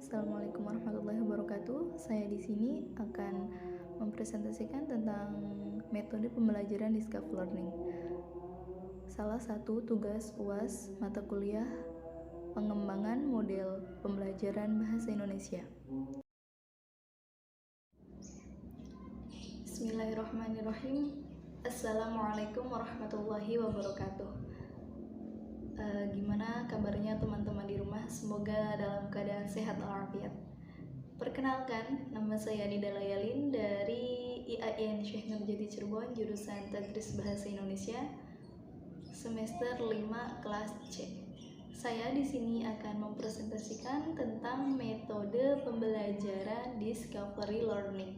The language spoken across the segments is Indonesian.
Assalamualaikum warahmatullahi wabarakatuh. Saya di sini akan mempresentasikan tentang metode pembelajaran Discover Learning. Salah satu tugas UAS mata kuliah pengembangan model pembelajaran bahasa Indonesia. Bismillahirrahmanirrahim. Assalamualaikum warahmatullahi wabarakatuh. Gimana kabarnya teman-teman di rumah? Semoga dalam keadaan sehat walafiat. Perkenalkan, nama saya Nida Layalin dari IAIN Syekh Nurjati Cirebon, jurusan Tadris Bahasa Indonesia, semester 5 kelas C. Saya di sini akan mempresentasikan tentang metode pembelajaran Discovery Learning.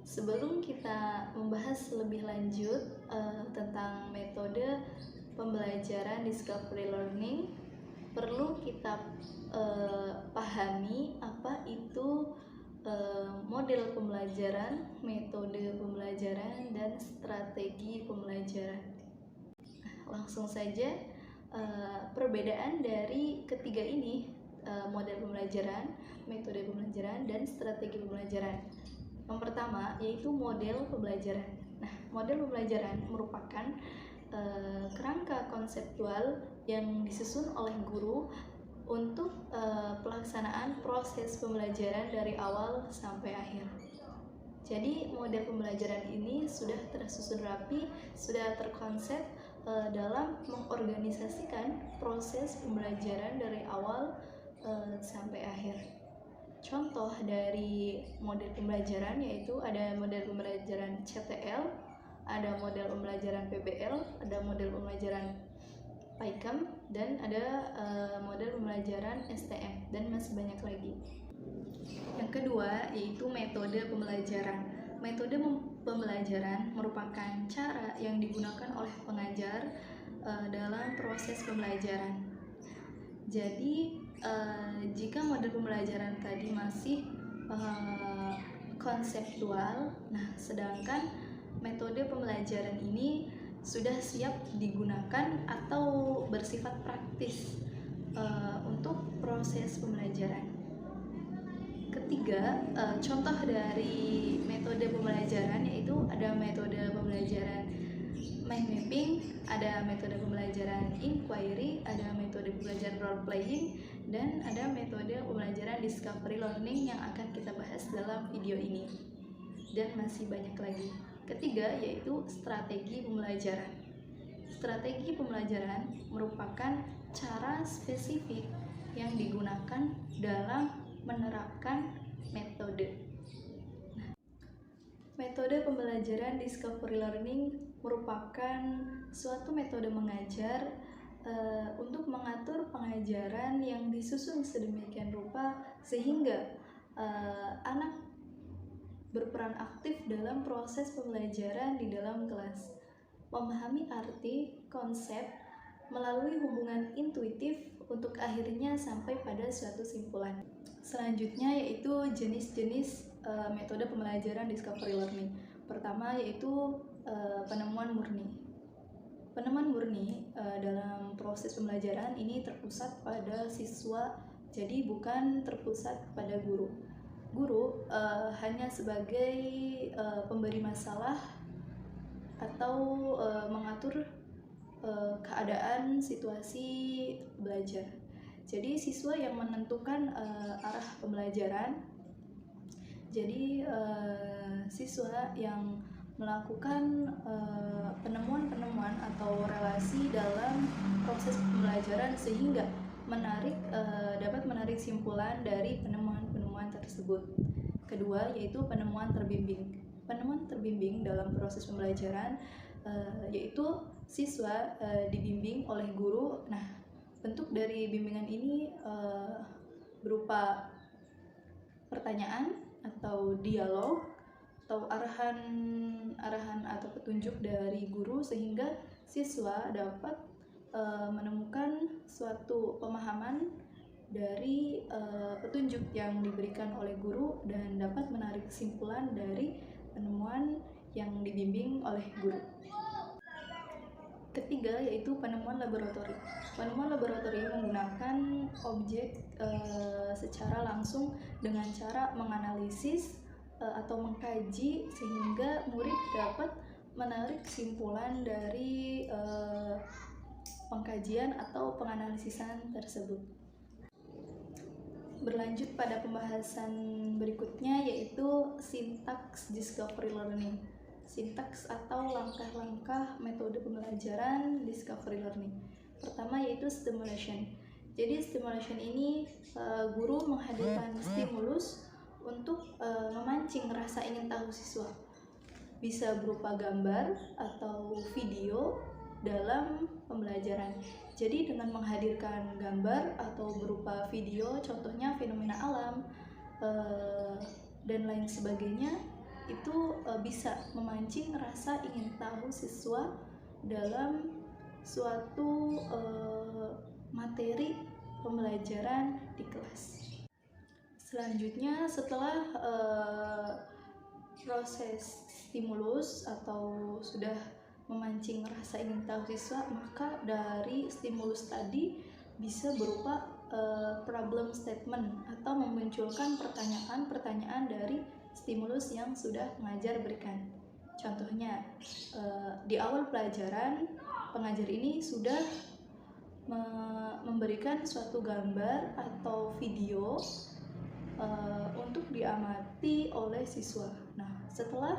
Sebelum kita membahas lebih lanjut tentang metode pembelajaran Discovery Learning, perlu kita pahami apa itu model pembelajaran, metode pembelajaran, dan strategi pembelajaran. Langsung saja, perbedaan dari ketiga ini, model pembelajaran, metode pembelajaran, dan strategi pembelajaran. Yang pertama yaitu model pembelajaran. Nah, model pembelajaran merupakan kerangka konseptual yang disusun oleh guru untuk pelaksanaan proses pembelajaran dari awal sampai akhir. Jadi model pembelajaran ini sudah tersusun rapi, sudah terkonsep dalam mengorganisasikan proses pembelajaran dari awal sampai akhir. Contoh dari model pembelajaran yaitu ada model pembelajaran CTL, ada model pembelajaran PBL, ada model pembelajaran PAIKEM, dan ada model pembelajaran STM, dan masih banyak lagi. Yang kedua yaitu metode pembelajaran. Metode pembelajaran merupakan cara yang digunakan oleh pengajar dalam proses pembelajaran. Jadi jika model pembelajaran tadi masih konseptual, nah sedangkan metode pembelajaran ini sudah siap digunakan atau bersifat praktis untuk proses pembelajaran. Ketiga, contoh dari metode pembelajaran yaitu ada metode pembelajaran mind mapping, ada metode pembelajaran inquiry, ada metode pembelajaran role playing, dan ada metode pembelajaran discovery learning yang akan kita bahas dalam video ini, dan masih banyak lagi. Ketiga yaitu strategi pembelajaran. Strategi pembelajaran merupakan cara spesifik yang digunakan dalam menerapkan metode. Metode pembelajaran discovery learning merupakan suatu metode mengajar untuk mengatur pengajaran yang disusun sedemikian rupa sehingga anak berperan aktif dalam proses pembelajaran di dalam kelas, memahami arti, konsep, melalui hubungan intuitif untuk akhirnya sampai pada suatu simpulan. Selanjutnya yaitu jenis-jenis metode pembelajaran discovery learning. Pertama yaitu penemuan murni. Penemuan murni dalam proses pembelajaran ini terpusat pada siswa, jadi bukan terpusat pada guru. Guru hanya sebagai pemberi masalah atau mengatur keadaan situasi belajar. Jadi siswa yang menentukan arah pembelajaran. Jadi siswa yang melakukan penemuan-penemuan atau relasi dalam proses pembelajaran sehingga dapat menarik simpulan dari penemuan-penemuan tersebut. Kedua yaitu penemuan terbimbing. Penemuan terbimbing dalam proses pembelajaran yaitu siswa dibimbing oleh guru. Nah, bentuk dari bimbingan ini berupa pertanyaan atau dialog atau arahan atau petunjuk dari guru sehingga siswa dapat menemukan suatu pemahaman dari petunjuk yang diberikan oleh guru dan dapat menarik kesimpulan dari penemuan yang dibimbing oleh guru. Ketiga yaitu penemuan laboratori. Penemuan laboratori menggunakan objek secara langsung dengan cara menganalisis atau mengkaji sehingga murid dapat menarik kesimpulan dari pengkajian atau penganalisisan tersebut. Berlanjut pada pembahasan berikutnya yaitu syntax discovery learning. Sintaks atau langkah-langkah metode pembelajaran discovery learning. Pertama yaitu stimulation. Jadi stimulation ini guru menghadirkan stimulus untuk memancing rasa ingin tahu siswa. Bisa berupa gambar atau video dalam pembelajaran. Jadi dengan menghadirkan gambar atau berupa video, contohnya fenomena alam dan lain sebagainya, itu bisa memancing rasa ingin tahu siswa dalam suatu materi pembelajaran di kelas. Selanjutnya setelah proses stimulus atau sudah memancing rasa ingin tahu siswa, maka dari stimulus tadi bisa berupa problem statement atau memunculkan pertanyaan-pertanyaan dari stimulus yang sudah pengajar berikan. Contohnya, di awal pelajaran, pengajar ini sudah memberikan suatu gambar atau video untuk diamati oleh siswa. Nah, setelah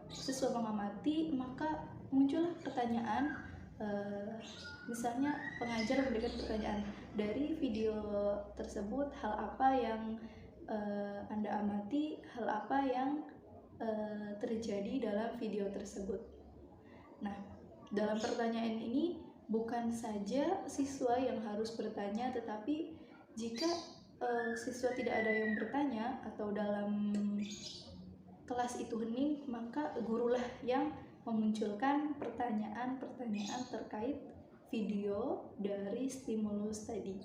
siswa mengamati, maka muncullah pertanyaan, misalnya pengajar memberikan pertanyaan, dari video tersebut hal apa yang Anda amati, hal apa yang terjadi dalam video tersebut. Nah, dalam pertanyaan ini bukan saja siswa yang harus bertanya, tetapi jika siswa tidak ada yang bertanya atau dalam kelas itu hening, maka gurulah yang memunculkan pertanyaan-pertanyaan terkait video dari stimulus tadi.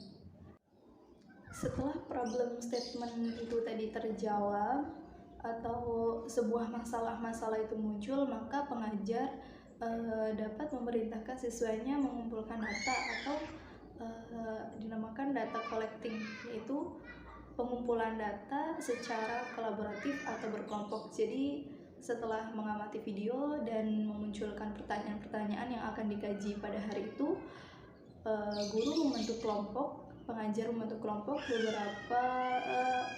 Setelah problem statement itu tadi terjawab atau sebuah masalah-masalah itu muncul, maka pengajar dapat memerintahkan siswanya mengumpulkan data atau dinamakan data collecting, yaitu pengumpulan data secara kolaboratif atau berkelompok. Jadi setelah mengamati video dan memunculkan pertanyaan-pertanyaan yang akan dikaji pada hari itu, guru membentuk kelompok, pengajar membentuk kelompok, beberapa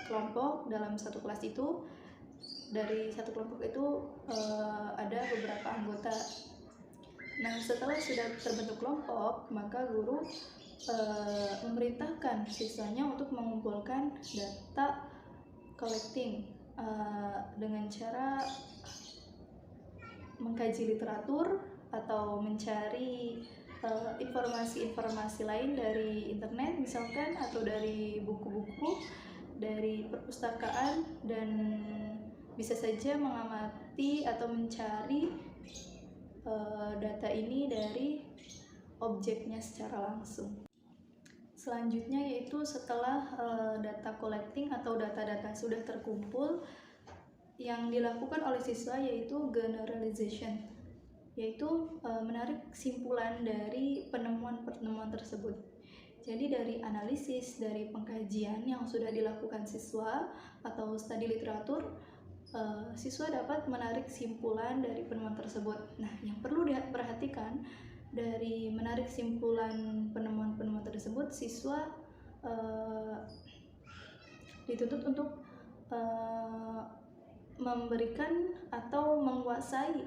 kelompok dalam satu kelas itu. Dari satu kelompok itu ada beberapa anggota. Nah, setelah sudah terbentuk kelompok, maka guru memerintahkan siswanya untuk mengumpulkan data collecting dengan cara mengkaji literatur atau mencari informasi-informasi lain dari internet misalkan, atau dari buku-buku dari perpustakaan, dan bisa saja mengamati atau mencari data ini dari objeknya secara langsung. Selanjutnya yaitu setelah data collecting atau data-data sudah terkumpul, yang dilakukan oleh siswa yaitu generalization, yaitu menarik kesimpulan dari penemuan-penemuan tersebut. Jadi dari analisis, dari pengkajian yang sudah dilakukan siswa atau studi literatur, siswa dapat menarik kesimpulan dari penemuan tersebut. Nah, yang perlu diperhatikan dari menarik kesimpulan penemuan-penemuan tersebut, siswa dituntut untuk memberikan atau menguasai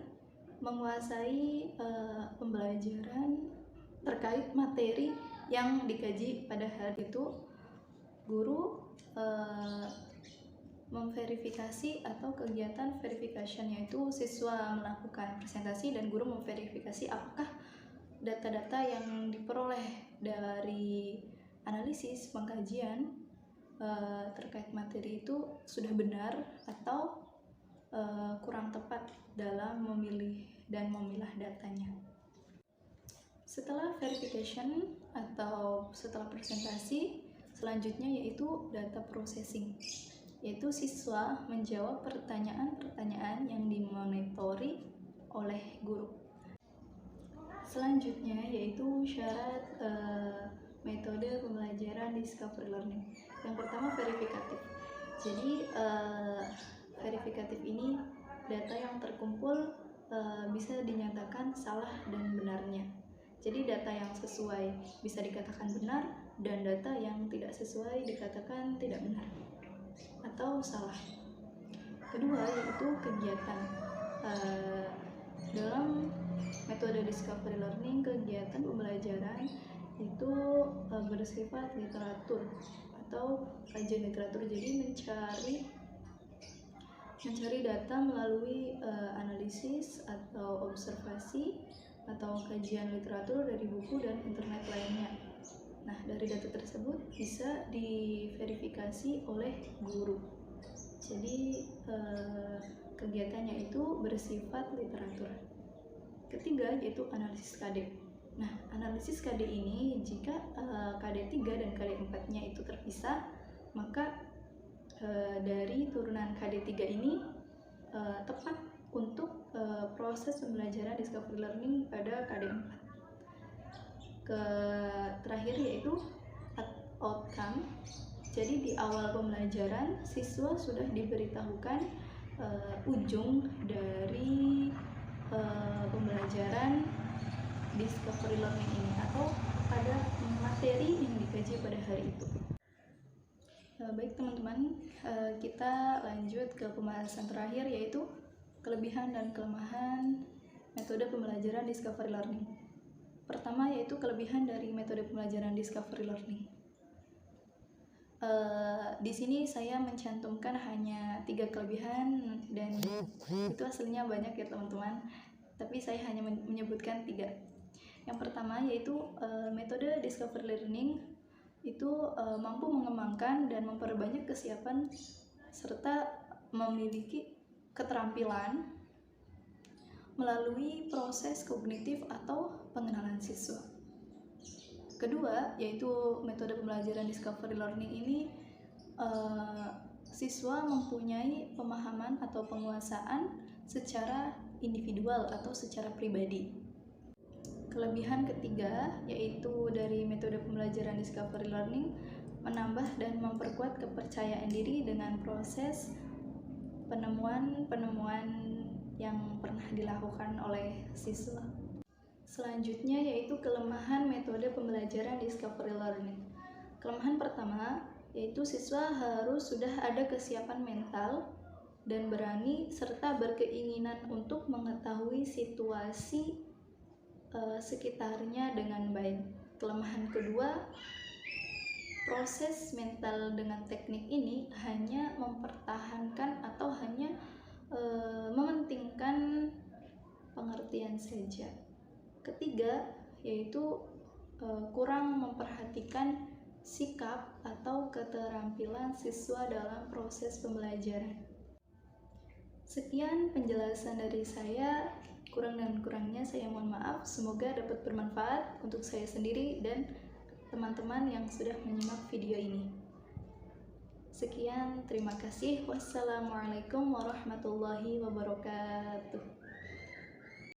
pembelajaran terkait materi yang dikaji pada hari itu. Guru memverifikasi atau kegiatan verification, yaitu siswa melakukan presentasi dan guru memverifikasi apakah data-data yang diperoleh dari analisis pengkajian terkait materi itu sudah benar atau kurang tepat dalam memilih dan memilah datanya. Setelah verification atau setelah presentasi, selanjutnya yaitu data processing, yaitu siswa menjawab pertanyaan-pertanyaan yang dimonitori oleh guru. Selanjutnya yaitu syarat metode pembelajaran discovery learning. Yang pertama verifikatif. Jadi verifikatif ini data yang terkumpul bisa dinyatakan salah dan benarnya. Jadi data yang sesuai bisa dikatakan benar dan data yang tidak sesuai dikatakan tidak benar atau salah. Kedua yaitu kegiatan. Dalam metode discovery learning, kegiatan pembelajaran itu bersifat literatur atau kajian literatur. Jadi mencari data melalui analisis atau observasi atau kajian literatur dari buku dan internet lainnya. Nah, dari data tersebut bisa diverifikasi oleh guru. Jadi kegiatannya itu bersifat literatur. Ketiga yaitu analisis KD. Nah, analisis KD ini jika KD 3 dan KD 4-nya itu terpisah, maka dari turunan KD 3 ini tepat untuk proses pembelajaran discovery learning pada KD 4. Terakhir yaitu outcome. Jadi di awal pembelajaran siswa sudah diberitahukan ujung dari pembelajaran discovery learning ini atau pada materi yang dikaji pada hari itu. Baik teman-teman, kita lanjut ke pembahasan terakhir yaitu kelebihan dan kelemahan metode pembelajaran discovery learning. Pertama yaitu kelebihan dari metode pembelajaran discovery learning. Di sini saya mencantumkan hanya 3 kelebihan dan itu aslinya banyak ya teman-teman, tapi saya hanya menyebutkan 3. Yang pertama yaitu metode discovery learning itu mampu mengembangkan dan memperbanyak kesiapan serta memiliki keterampilan melalui proses kognitif atau pengenalan siswa. Kedua yaitu metode pembelajaran discovery learning ini siswa mempunyai pemahaman atau penguasaan secara individual atau secara pribadi. Kelebihan ketiga yaitu dari metode pembelajaran discovery learning menambah dan memperkuat kepercayaan diri dengan proses penemuan-penemuan yang pernah dilakukan oleh siswa. Selanjutnya yaitu kelemahan metode pembelajaran discovery learning. Kelemahan pertama yaitu siswa harus sudah ada kesiapan mental dan berani serta berkeinginan untuk mengetahui situasi sekitarnya dengan baik. Kelemahan kedua, proses mental dengan teknik ini hanya mempertahankan atau hanya mementingkan pengertian saja. Ketiga, yaitu kurang memperhatikan sikap atau keterampilan siswa dalam proses pembelajaran. Sekian penjelasan dari saya. Kurang dan kurangnya saya mohon maaf. Semoga dapat bermanfaat untuk saya sendiri dan teman-teman yang sudah menyimak video ini. Sekian, terima kasih. Wassalamualaikum warahmatullahi wabarakatuh.